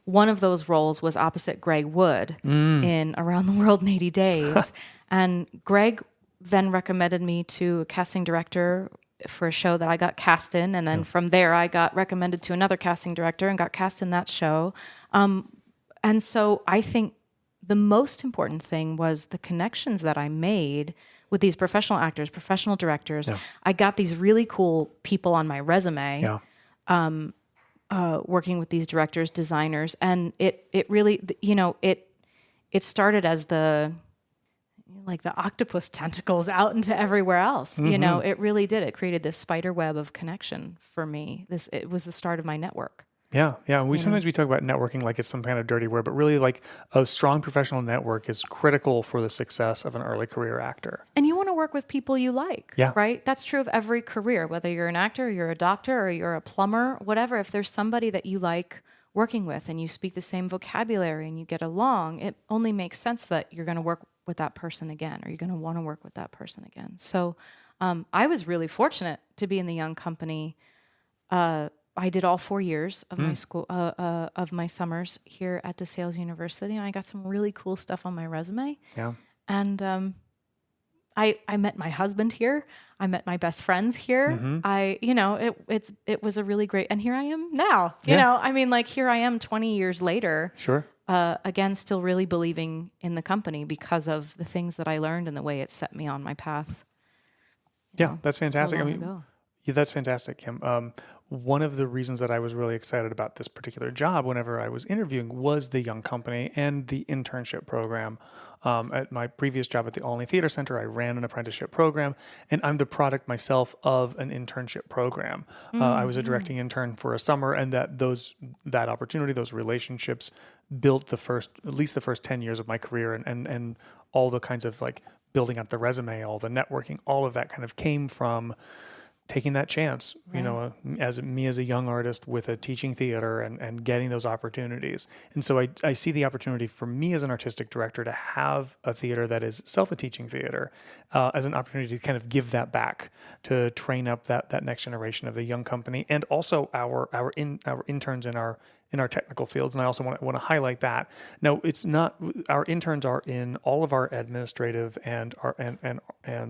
One of those roles was opposite Greg Wood in Around the World in 80 Days. And Greg then recommended me to a casting director for a show that I got cast in. And then from there, I got recommended to another casting director and got cast in that show. And so I think the most important thing was the connections that I made with these professional actors, professional directors. Yeah. I got these really cool people on my resume, working with these directors, designers, and it really, it started as the octopus tentacles out into everywhere else. Mm-hmm. You know, it really did. It created this spider web of connection for me. It was the start of my network.
Yeah. Sometimes we talk about networking like it's some kind of dirty word, but really like a strong professional network is critical for the success of an early career actor.
And you want to work with people you like,
Yeah.
right? That's true of every career, whether you're an actor or you're a doctor or you're a plumber, whatever. If there's somebody that you like working with and you speak the same vocabulary and you get along, it only makes sense that you're going to work with that person again, or you're going to want to work with that person again. So I was really fortunate to be in the young company. I did all 4 years of my school, of my summers here at DeSales University, and I got some really cool stuff on my resume.
Yeah.
And I met my husband here. I met my best friends here. It was a really great, and here I am now. You know, I mean, like here I am 20 years later.
Sure.
Again, still really believing in the company because of the things that I learned and the way it set me on my path.
Yeah, that's fantastic.
So long ago.
Yeah, that's fantastic, Kim. One of the reasons that I was really excited about this particular job whenever I was interviewing was the young company and the internship program. At my previous job at the Olney Theater Center, I ran an apprenticeship program, and I'm the product myself of an internship program. I was a directing intern for a summer, and that opportunity, those relationships built at least the first 10 years of my career, and all the kinds of like building out the resume, all the networking, all of that kind of came from taking that chance, as a young artist with a teaching theater and getting those opportunities. And so I see the opportunity for me as an artistic director to have a theater that is a teaching theater as an opportunity to kind of give that back, to train up that next generation of the young company, and also our interns in our technical fields. And I also want to highlight that. Now, it's not, our interns are in all of our administrative and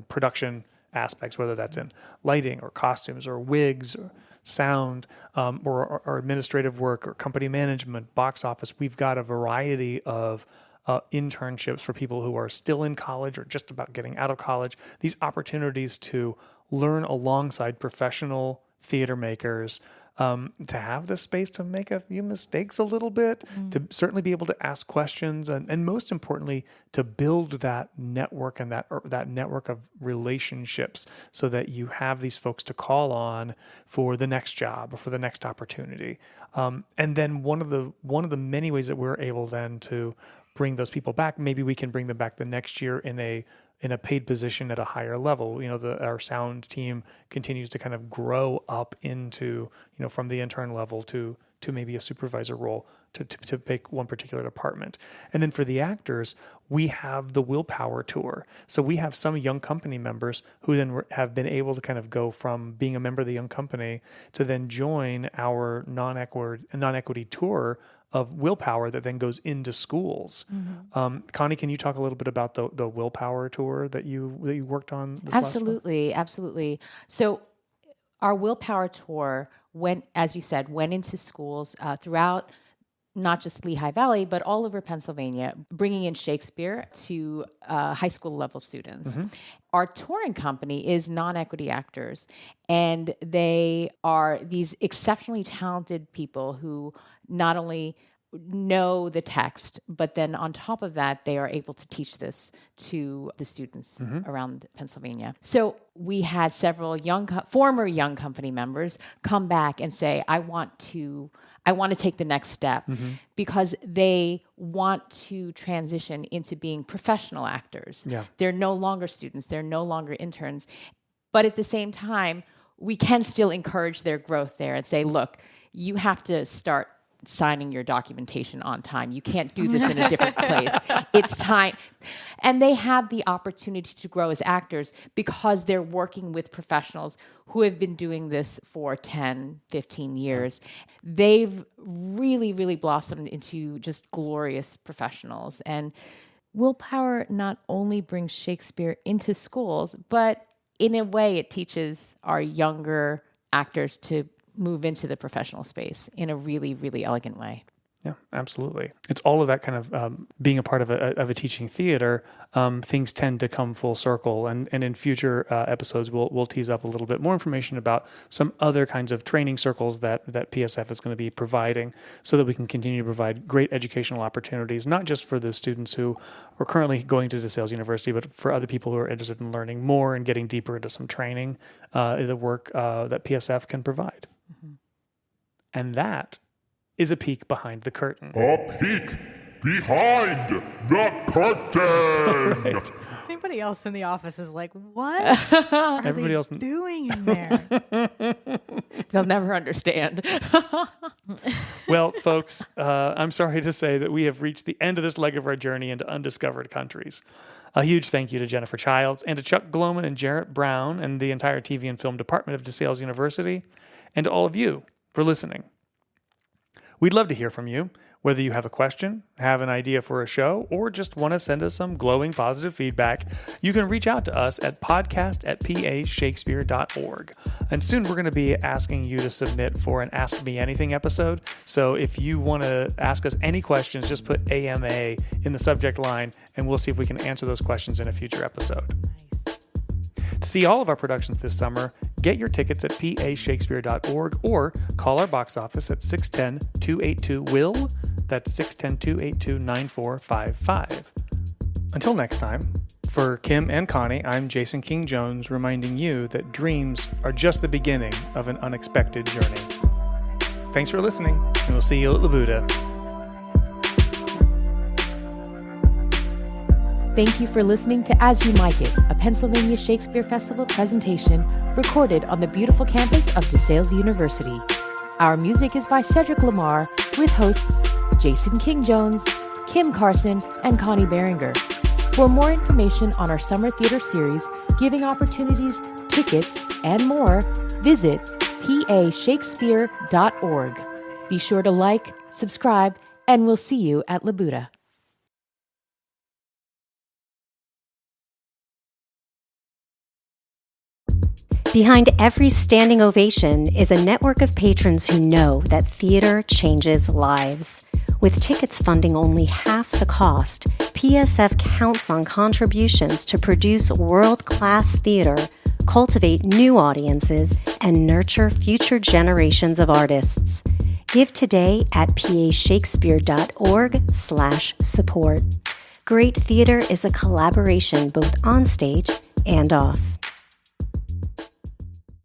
production aspects, whether that's in lighting or costumes or wigs or sound or administrative work or company management, box office. We've got a variety of internships for people who are still in college or just about getting out of college. These opportunities to learn alongside professional theater makers, to have the space to make a few mistakes a little bit, to certainly be able to ask questions, and most importantly, to build that network and that network of relationships so that you have these folks to call on for the next job or for the next opportunity. And then one of the many ways that we're able then to bring those people back, maybe we can bring them back the next year in a paid position at a higher level. Our sound team continues to kind of grow up into, from the intern level to maybe a supervisor role to pick one particular department. And then for the actors, we have the Willpower Tour. So we have some young company members who then have been able to kind of go from being a member of the young company to then join our non-equity tour of Willpower that then goes into schools. Connie, can you talk a little bit about the Willpower Tour that you worked on this last month?
Absolutely. So our Willpower Tour went into schools throughout not just Lehigh Valley, but all over Pennsylvania, bringing in Shakespeare to high school level students. Our touring company is Non-Equity Actors, and they are these exceptionally talented people who not only know the text, but then on top of that, they are able to teach this to the students around Pennsylvania. So we had several former young company members come back and say, I want to take the next step, because they want to transition into being professional actors. Yeah. They're no longer students, they're no longer interns. But at the same time, we can still encourage their growth there and say, look, you have to start signing your documentation on time. You can't do this in a different place. It's time. And they have the opportunity to grow as actors because they're working with professionals who have been doing this for 10, 15 years. They've really, really blossomed into just glorious professionals. And Willpower not only brings Shakespeare into schools, but in a way it teaches our younger actors to move into the professional space in a really, really elegant way.
Yeah, absolutely. It's all of that kind of being a part of a teaching theater. Things tend to come full circle, and in future episodes, we'll tease up a little bit more information about some other kinds of training circles that PSF is going to be providing, so that we can continue to provide great educational opportunities, not just for the students who are currently going to DeSales University, but for other people who are interested in learning more and getting deeper into some training, the work that PSF can provide. And that is a peek behind the curtain.
A peek behind the curtain.
Right.
Anybody else in the office is like, what are
Everybody
they
else
doing in there?
They'll never understand.
Well, folks, I'm sorry to say that we have reached the end of this leg of our journey into undiscovered countries. A huge thank you to Jennifer Childs and to Chuck Gloman and Jarret Brown and the entire TV and film department of DeSales University, and to all of you for listening. We'd love to hear from you, whether you have a question, have an idea for a show, or just want to send us some glowing positive feedback. You can reach out to us at podcast@pashakespeare.org. And soon we're going to be asking you to submit for an Ask Me Anything episode. So if you want to ask us any questions, just put AMA in the subject line, and we'll see if we can answer those questions in a future episode. To see all of our productions this summer, get your tickets at pashakespeare.org or call our box office at 610-282-WILL. That's 610-282-9455. Until next time, for Kim and Connie, I'm Jason King Jones, reminding you that dreams are just the beginning of an unexpected journey. Thanks for listening, and we'll see you at Labuda.
Thank you for listening to As You Like It, a Pennsylvania Shakespeare Festival presentation recorded on the beautiful campus of DeSales University. Our music is by Cedric Lamar, with hosts Jason King Jones, Kim Carson, and Connie Behringer. For more information on our summer theater series, giving opportunities, tickets, and more, visit pashakespeare.org. Be sure to like, subscribe, and we'll see you at Labuda.
Behind every standing ovation is a network of patrons who know that theater changes lives. With tickets funding only half the cost, PSF counts on contributions to produce world-class theater, cultivate new audiences, and nurture future generations of artists. Give today at pashakespeare.org/support. Great theater is a collaboration both on stage and off.